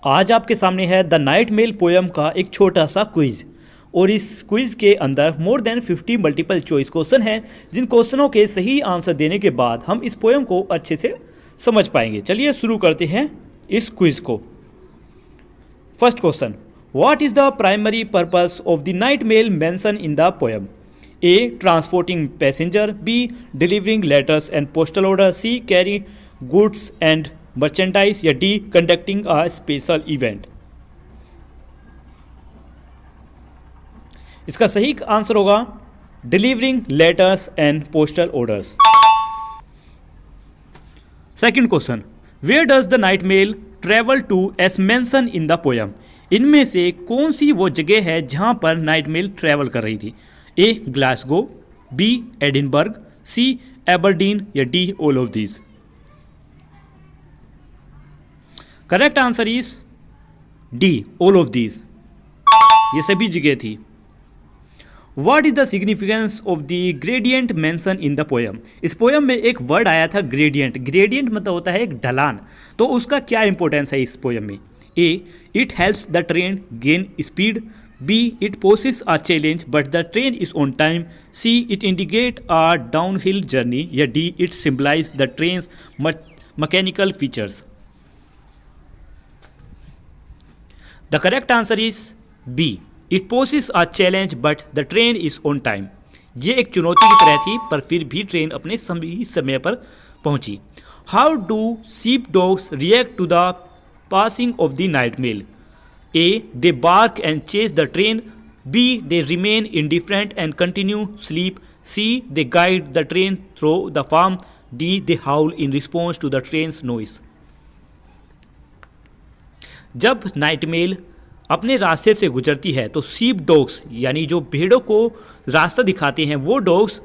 आज आपके सामने है द नाइट मेल पोयम का एक छोटा सा क्विज। और इस क्विज के अंदर more than 50 multiple choice question हैं, जिन क्वेश्चनों के सही आंसर देने के बाद हम इस पोयम को अच्छे से समझ पाएंगे। चलिए शुरू करते हैं इस क्विज को। First question, what is the primary purpose of the night mail mentioned in the poem? A, transporting passenger, B, delivering letters and postal order, C, carry goods and merchandise, या D, conducting a special event. इसका सही answer होगा delivering letters and postal orders. Second question, where does the night mail travel to as mentioned in the poem? इनमें से कौन सी वो जगह है जहां पर नाइट मेल ट्रेवल कर रही थी? ए, ग्लासगो, बी, एडिनबर्ग, सी, एबरडीन, या D, all of these. Correct answer is D, all of these. ये सभी जगह थी। What is the significance of the gradient mentioned in the poem? इस पोयम में एक वर्ड आया था ग्रेडियंट। ग्रेडियंट मतलब होता है एक ढलान। तो उसका क्या इंपॉर्टेंस है इस पोयम में? A, it helps the train gain speed, B, it poses a challenge but the train is on time, C, it indicate a downhill journey, या D, it symbolize the train's mechanical features. The correct answer is B, it poses a challenge but the train is on time. ये एक चुनौती की तरह थी पर फिर भी ट्रेन अपने समय पर पहुंची। How do sheep dogs react to the passing of the night mail? A, they bark and chase the train, B, they remain indifferent and continue sleep, C, they guide the train through the farm, D, they howl in response to the train's noise. जब night mail अपने रास्ते से गुजरती है तो sheep dogs यानी जो भेड़ों को रास्ता दिखाते हैं वो डॉग्स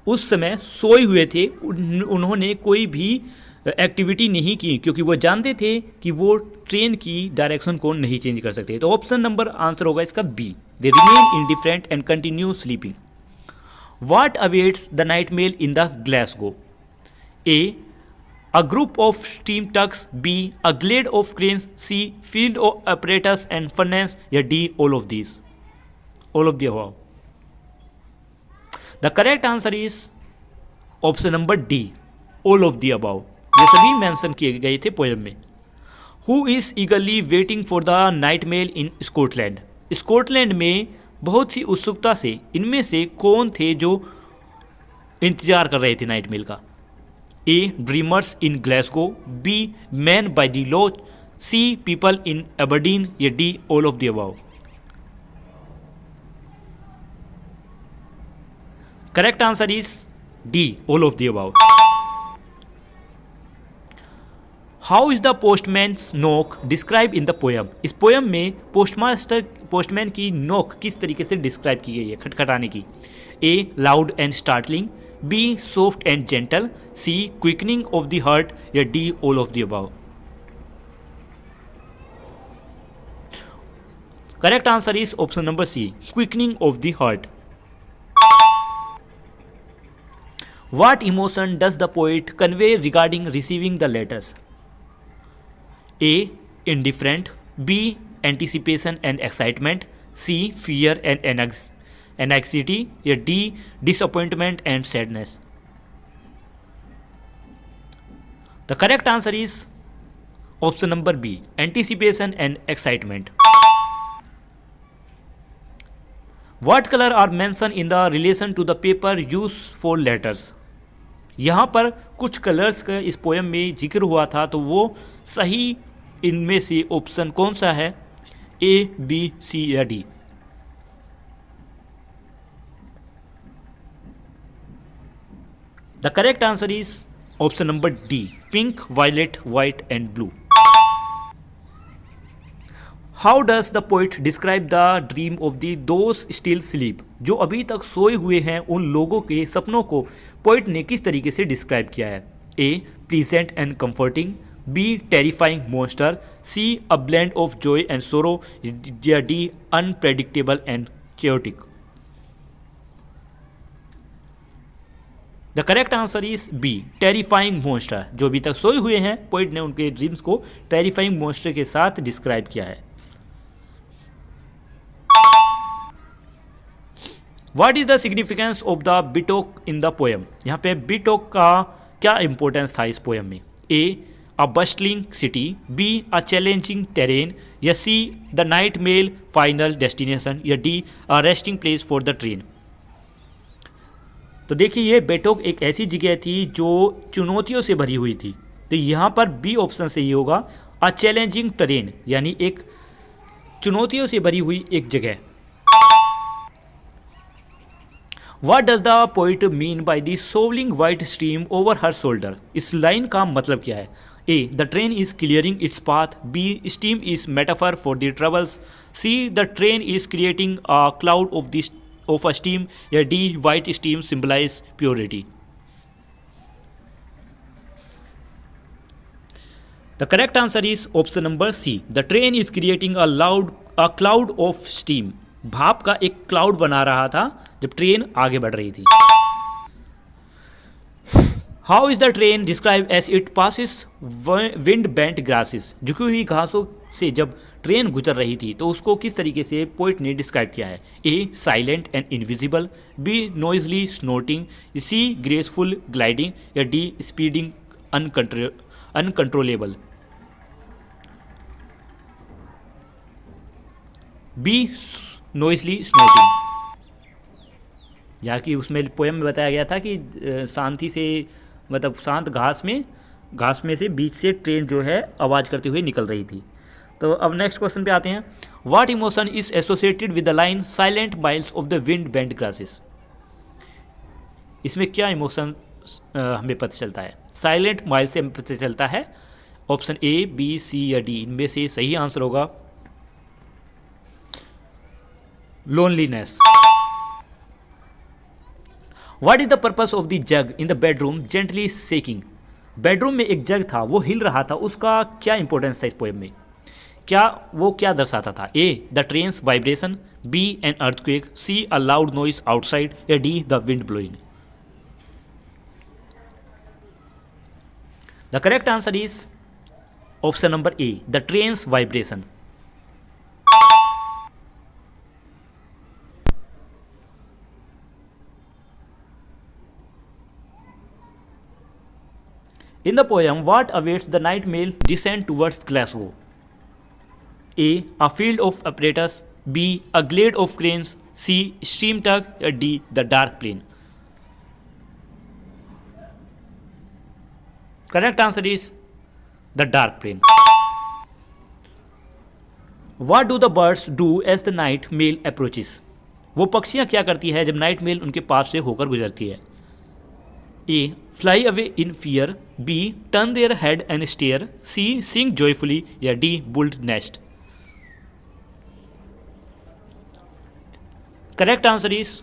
उस समय सोए हुए थे। उन्होंने कोई भी एक्टिविटी नहीं की क्योंकि वो जानते थे कि वो ट्रेन की डायरेक्शन को नहीं चेंज कर सकते। तो ऑप्शन नंबर आंसर होगा इसका B, they remain indifferent and continue sleeping. What awaits the night mail in the Glasgow? A, a group of steam tugs, B, a glade of cranes, C, field of apparatus and furnace, या D, all of these, all of the above. The correct answer is option number D, all of the above. ये सभी mention किए गए थे poem में। Who is eagerly waiting for the night mail in Scotland? Scotland में बहुत ही उत्सुकता से इनमें से कौन थे जो इंतजार कर रहे थे नाइट मेल का? A, dreamers in Glasgow, B, men by the law, C, people in Aberdeen, या D, all of the above. Correct answer is D, all of the above. How is the postman's knock described in the poem? इस poem में postman की नोक किस तरीके से describe की गई है, खटखटाने की? A, loud and startling, B, soft and gentle, C, quickening of the heart, या D, all of the above. Correct answer is option number C, quickening of the heart. What emotion does the poet convey regarding receiving the letters? A, indifferent, B, anticipation and excitement, C, fear and anxiety, या D, disappointment and sadness. The correct answer is option number B, anticipation and excitement. What color are mentioned in the relation to the paper used for letters? यहाँ पर कुछ colours का इस poem में जिक्र हुआ था, तो वो सही इनमें से ऑप्शन कौन सा है? A, B, C, या D? The correct answer is option number D, pink, violet, white and blue. How does the poet describe the dream of those still sleep? जो अभी तक सोए हुए हैं उन लोगों के सपनों को पोइट ने किस तरीके से डिस्क्राइब किया है? A, pleasant and comforting, B, terrifying monster, C, a blend of joy and sorrow, या D, unpredictable and chaotic. The correct answer is B, terrifying monster. जो अभी तक सोए हुए हैं, पोइट ने उनके ड्रीम्स को टेरिफाइंग मॉन्स्टर के साथ डिस्क्राइब किया है। What is the significance of the Beattock in the poem? यहाँ पे बिटोक का क्या इंपॉर्टेंस था इस पोएम में? A, a bustling city, B, a challenging terrain, या C, the night mail final destination, या D, a resting place for the train. तो देखिए, ये बेटोक एक ऐसी जगह थी जो चुनौतियों से भरी हुई थी। तो यहाँ पर बी ऑप्शन से ये होगा, अ चैलेंजिंग टेरेन, यानी एक चुनौतियों से भरी हुई एक जगह। What does the poet mean by the swirling white stream over her shoulder? इस लाइन का मतलब क्या है? A, the train is clearing its path. B, steam is metaphor for the troubles. C, the train is creating a cloud of a steam. या D, white steam symbolize purity. The correct answer is option number C. The train is creating a cloud of steam. भाप का एक cloud बना रहा था जब train आगे बढ़ रही थी। How is the train describe as it passes wind bent grasses? झुकी हुई घासों से जब ट्रेन गुजर रही थी तो उसको किस तरीके से पोइट ने डिस्क्राइब किया है? A, silent and invisible, B, noisily snorting, C, graceful gliding, या D, speeding uncontrollable. B, noisily snorting. जहाँ कि उसमें पोएम में बताया गया था कि शांति से, मतलब शांत घास में से बीच से ट्रेन जो है आवाज़ करते हुए निकल रही थी। तो अब नेक्स्ट क्वेश्चन पे आते हैं। What emotion is associated with the line silent miles of the wind bent grasses? इसमें क्या इमोशन हमें पता चलता है? साइलेंट माइल से हमें पता चलता है ऑप्शन ए, बी, सी या डी। इनमें से सही आंसर होगा loneliness. What is the purpose of the jug in the bedroom gently shaking? Bedroom में एक जग था, वो हिल रहा था, उसका क्या इंपॉर्टेंस था इस पोएम में? वो क्या दर्शाता था? A, the train's vibration, B, an earthquake, C, a loud noise outside, या D, the wind blowing. The correct answer is option number A, the train's vibration. In the poem, what awaits the night mail descent towards Glasgow? A, a field of apparatus, B, a glade of cranes, C, steam tug, or D, the dark plain. Correct answer is the dark plain. What do the birds do as the night mail approaches? वो पक्षियाँ क्या करती है जब night mail उनके पास से होकर गुजरती है? A, fly away in fear, B, turn their head and stare, C, sing joyfully, या D, build nest. Correct answer is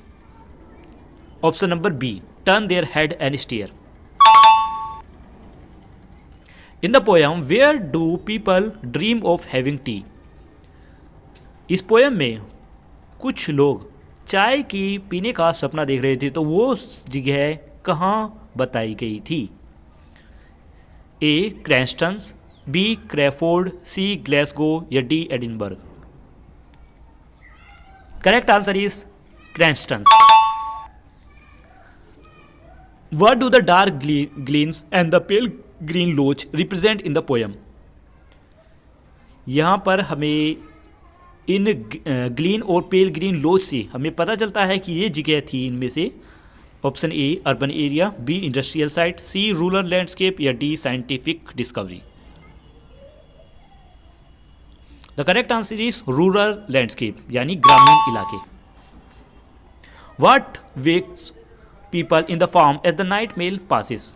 option number B, turn their head and stare. In the poem, where do people dream of having tea? इस poem में कुछ लोग चाय की पीने का सपना देख रहे थे, तो वो जगह कहाँ बताई गई थी? A, Cranstons, B, Crawford, C, Glasgow, या D, Edinburgh. Correct answer is Cranstons. What do the dark glens and the pale green loch represent in the poem? यहाँ पर हमें इन ग्रीन और पेल ग्रीन लोच से हमें पता चलता है कि ये जगह थी इनमें से option A, urban area, B, industrial site, C, rural landscape, या D, scientific discovery. The correct answer is rural landscape, यानी ग्रामीण इलाके। What wakes people in the farm as the night mail passes?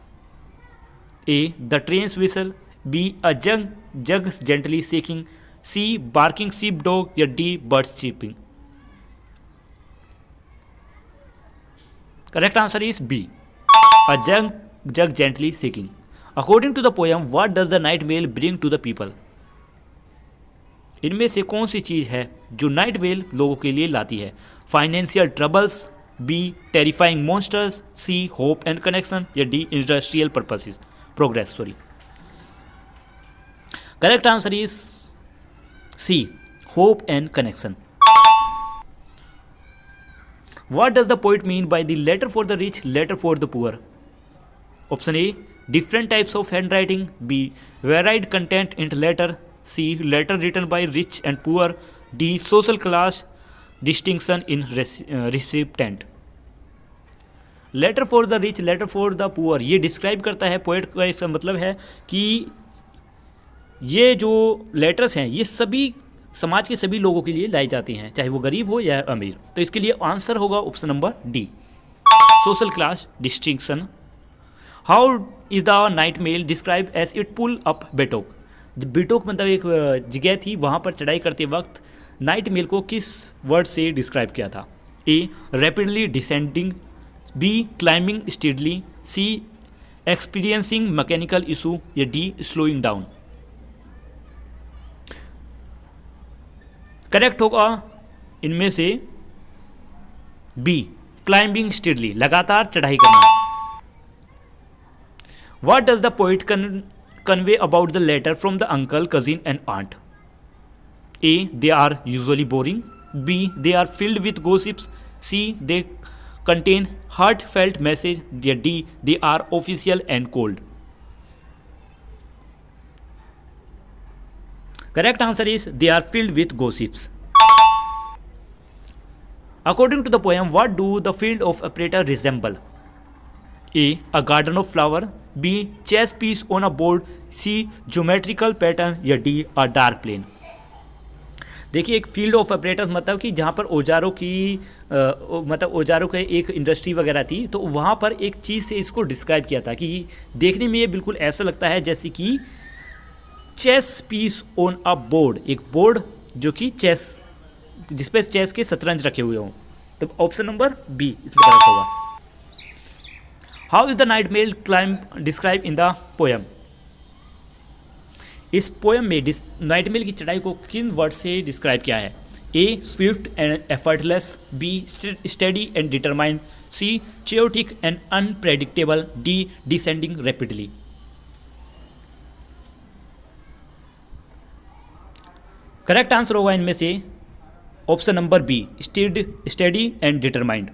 A, the train's whistle, B, a jug gently shaking, C, barking sheep dog, या D, birds cheeping. Correct answer is B, a jug gently shaking. According to the poem, what does the night mail bring to the people? इनमें से कौन सी चीज़ है जो night mail लोगों के लिए लाती है? Financial troubles, B terrifying monsters, C hope and connection, या D industrial purposes progress sorry. Correct answer is C hope and connection. What does the poet mean by the letter for the rich, letter for the poor? Option A, different types of handwriting. B, varied content in letter. C, letter written by rich and poor. D, social class distinction in recipient. Letter for the rich, letter for the poor, ये describe करता है poet का। इसका मतलब है कि ये जो लेटर्स हैं ये सभी समाज के सभी लोगों के लिए लाई जाती हैं, चाहे वो गरीब हो या अमीर। तो इसके लिए आंसर होगा option number D, social class distinction. How is the night mail describe as it pull up Beattock? Beattock मतलब एक जगह थी, वहाँ पर चढ़ाई करते वक्त नाइट मेल को किस वर्ड से डिस्क्राइब किया था? A rapidly descending, B climbing steadily, C experiencing mechanical issue, या डी स्लोइंग डाउन। करेक्ट होगा इनमें से बी क्लाइंबिंग स्टीडली, लगातार चढ़ाई करना। What does the poet convey about the letter from the uncle, cousin and aunt? A they are usually boring, B they are filled with gossips, C they contain heartfelt message, या D they are official and cold. Correct answer is they are filled with gossips. According to the poem, what do the field of operator resemble? A garden of flower, B chess piece on a board, C geometrical pattern, या D a dark plane। देखिए, एक field of operators मतलब कि जहाँ पर औजारों की मतलब औजारों का एक इंडस्ट्री वगैरह थी, तो वहाँ पर एक चीज़ से इसको डिस्क्राइब किया था कि देखने में ये बिल्कुल ऐसा लगता है जैसे कि chess piece on a board, एक बोर्ड जो कि चेस जिस पे चेस के शतरंज रखे हुए हों। तो ऑप्शन नंबर बी इसमें करेक्ट होगा। How is the night mail climb describe in the poem? इस पोएम में नाइट मेल की चढ़ाई को किन वर्ड से डिस्क्राइब किया है? A swift and effortless, B steady and determined, C chaotic and unpredictable, D descending rapidly. Correct answer होगा इनमें से option number B, steady and determined.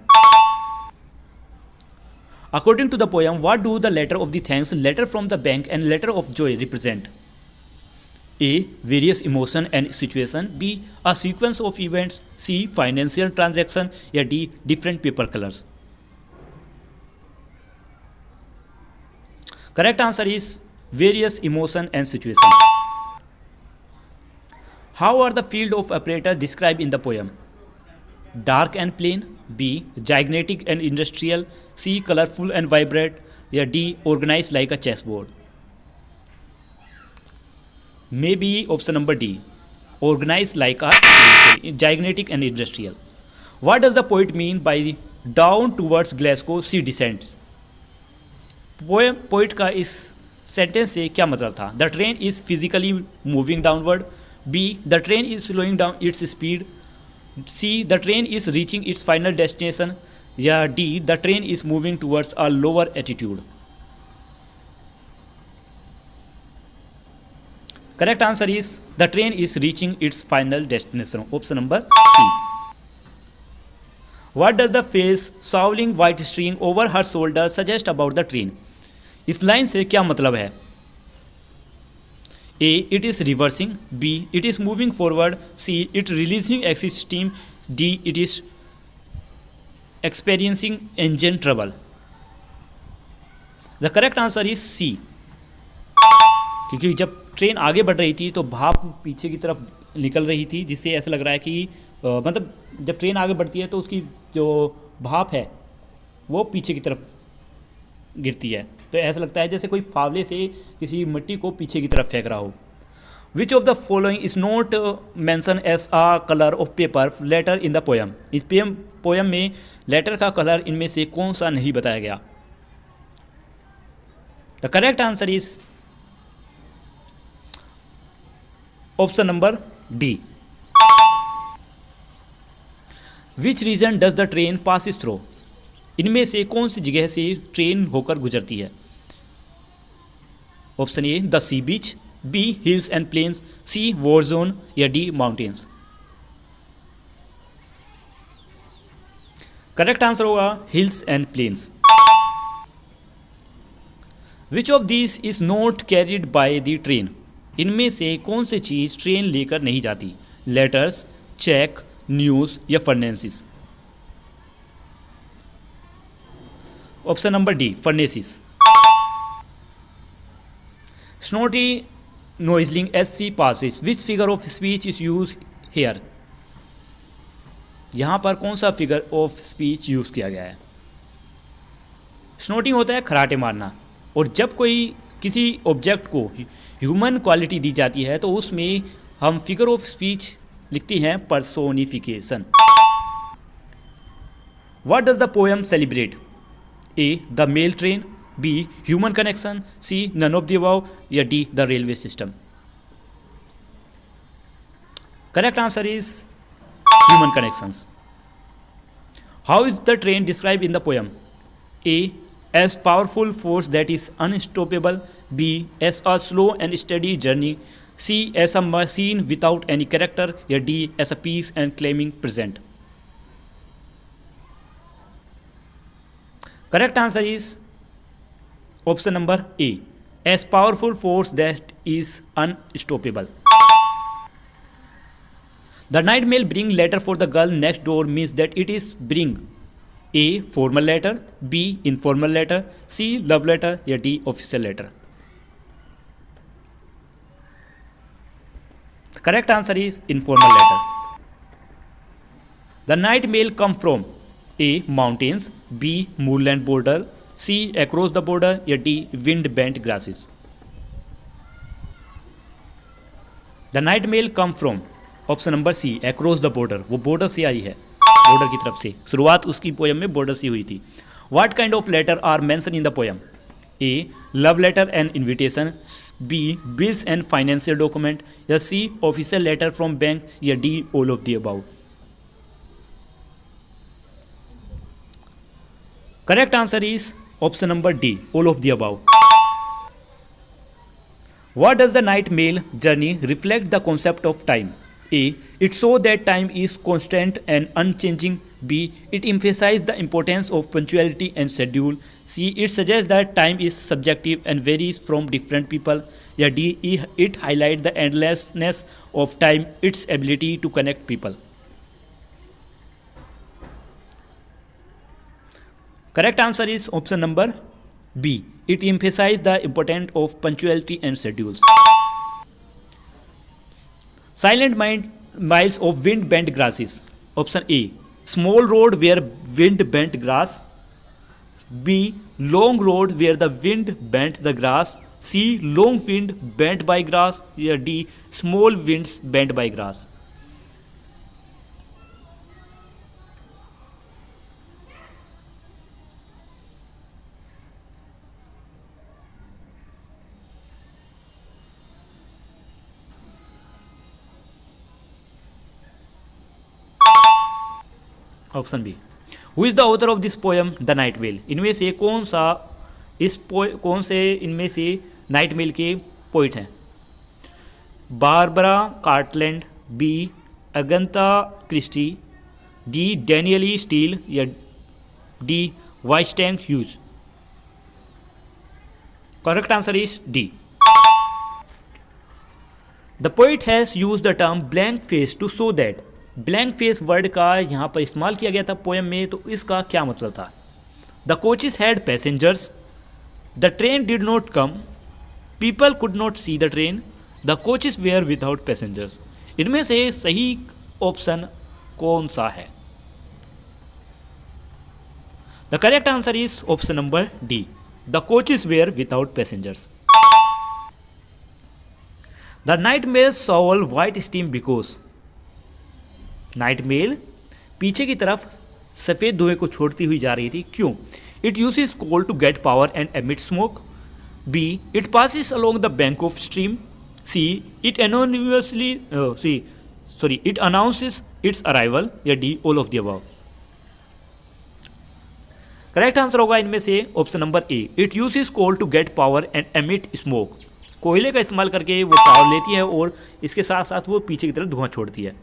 According to the poem, what do the letter of the thanks, letter from the bank and letter of joy represent? A various emotion and situation, B a sequence of events, C financial transaction, या D different paper colours. Correct answer is various emotion and situation. How are the field of operators described in the poem? Dark and plain, B gigantic and industrial, C colorful and vibrant, या D organized like a chessboard। Maybe option number D, organized like a gigantic and industrial। What does the poet mean by down towards Glasgow sea descends? Poet का इस sentence से क्या मतलब था? The train is physically moving downward, B the train is slowing down its speed, C the train is reaching its final destination, या D the train is moving towards a lower attitude. Correct answer is the train is reaching its final destination, option number C. What does the face swirling white string over her shoulder suggest about the train? इस line से क्या मतलब है? A it is reversing, B it is moving forward, C it releasing excess steam, D it is experiencing engine trouble। The correct answer is C, क्योंकि जब train आगे बढ़ रही थी तो भाप पीछे की तरफ निकल रही थी, जिससे ऐसा लग रहा है कि मतलब जब ट्रेन आगे बढ़ती है तो उसकी जो भाप है वो पीछे की तरफ गिरती है, तो ऐसा लगता है जैसे कोई फावले से किसी मिट्टी को पीछे की तरफ फेंक रहा हो। Which of the following is not mention as a colour of paper letter in the poem? इस पोएम में लेटर का कलर इनमें से कौन सा नहीं बताया गया? The correct answer is option number D. Which reason does the train passes through? इनमें से कौन सी जगह से ट्रेन होकर गुजरती है? Option A the sea beach, B hills and plains, C war zone या डी माउंटेन्स। करेक्ट आंसर होगा hills and plains. Which of this is not carried by the train? इनमें से कौन सी चीज ट्रेन लेकर नहीं जाती? लेटर्स, चेक, न्यूज या furnaces. Option number D furnaces. Snorting noising as she passes, which figure of speech is used here? यहाँ पर कौन सा फिगर ऑफ स्पीच यूज किया गया है? स्नोटिंग होता है खराटे मारना, और जब कोई किसी ऑब्जेक्ट को ह्यूमन क्वालिटी दी जाती है तो उसमें हम फिगर ऑफ स्पीच लिखती हैं personification. What does the poem celebrate? A the mail train, B human connection, C none of the above या D the railway system. Correct answer is human connections. How is the train describe in the poem? A as powerful force that is unstoppable, B as a slow and steady journey, C as a machine without any character या D as a peace and claiming present. Correct answer is option number A, as powerful force that is unstoppable. The night mail bring letter for the girl next door means that it is bring A formal letter, B informal letter, C love letter या D official letter. The correct answer is informal letter. The night mail come from A mountains, B moorland border, C across the border या D wind bent grasses. The night mail come from option number C across the border, वो border से आई है, border की तरफ से। शुरुआत उसकी पोएम में बॉर्डर से हुई थी। What kind of letter are mention in the poem? A love letter and invitation, B bills and financial document या C official letter from bank या D all of the above. Correct answer is option number D all of the above. What does the night mail journey reflect the concept of time? A. It shows that time is constant and unchanging. B. It emphasizes the importance of punctuality and schedule. C. It suggests that time is subjective and varies from different people. या D. It highlights the endlessness of time, its ability to connect people. Correct answer is option number B. It emphasizes the importance of punctuality and schedules. Silent miles of wind bent grasses. Option A small road where wind bent grass, B long road where the wind bent the grass, C long wind bent by grass या D small winds bent by grass. Option B who is the author of this poem the night mail? इनमें से कौन से इनमें से night mail के poet हैं? Barbara Cartland, B Agatha Christie, D Danielle Steel या D Wystan Hughes. Correct answer is D. The poet has use the term blank face to show that. Blank face word का यहाँ पर इस्तेमाल किया गया था पोएम में, तो इसका क्या मतलब था? The coaches had passengers, the train did not come, people could not see the train, the coaches were without passengers. इनमें से सही ऑप्शन कौन सा है? The correct answer is option number D, the coaches were without passengers. The night mail shovel white steam because. Night mail पीछे की तरफ सफ़ेद धुएं को छोड़ती हुई जा रही थी, क्यों? It uses coal to get power and emit smoke, B it passes along the bank of stream, C it it announces its arrival या D all of the above. Correct answer होगा इनमें से option number A, it uses coal to get power and emit smoke. कोयले का इस्तेमाल करके वो power लेती है और इसके साथ साथ वो पीछे की तरफ धुआं छोड़ती है।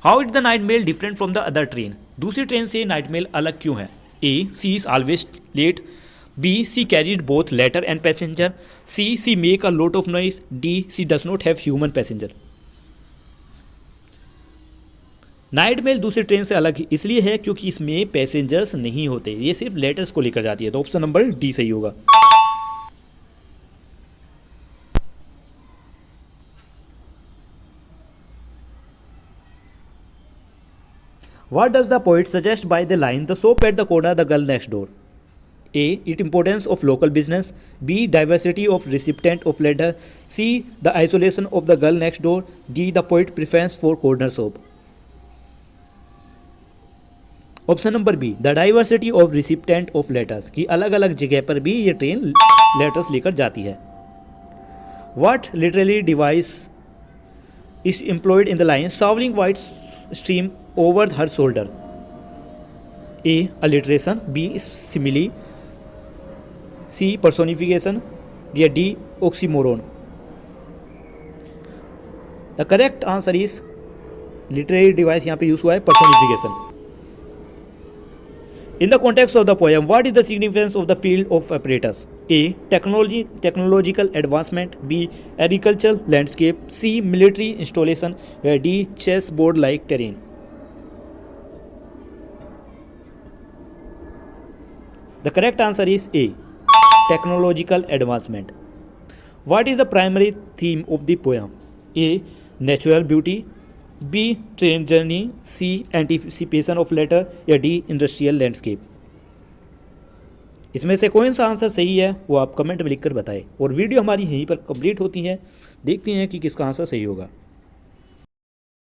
How is the night mail different from the other train? दूसरी ट्रेन से नाइट मेल अलग क्यों है? A, she is always late, B, she carried both letter and passenger, she make a lot of noise, D, she does not have human passenger. Night mail दूसरी train से अलग इसलिए है क्योंकि इसमें पैसेंजर्स नहीं होते, ये सिर्फ लेटर्स को लेकर जाती है। तो ऑप्शन नंबर डी सही होगा। What does the poet suggest by the line the soap at the corner, the girl next door? A, it importance of local business, B, diversity of recipient of letter, C, the isolation of the girl next door, D, the poet preference for corner soap. Option number B, the diversity of recipient of letters, की अलग अलग जगह पर भी ये train letters लेकर जाती है। What literally device is employed in the line swallowing white stream over her shoulder? A, alliteration, B, simile, C, personification, या D, oxymoron. The correct answer is literary device यहाँ पे यूज हुआ है personification. In the context of the poem, what is the significance of the field of apparatus? A, technological advancement, B, agricultural landscape, C, military installation, D, chessboard-like terrain. The correct answer is A, technological advancement. What is the primary theme of the poem? A, natural beauty, B, train journey, C, anticipation of letter, या D, industrial landscape. इसमें से कौन सा answer सही है वो आप comment में लिखकर बताएं। और वीडियो हमारी यहीं पर कंप्लीट होती है, देखते हैं कि किसका आंसर सही होगा।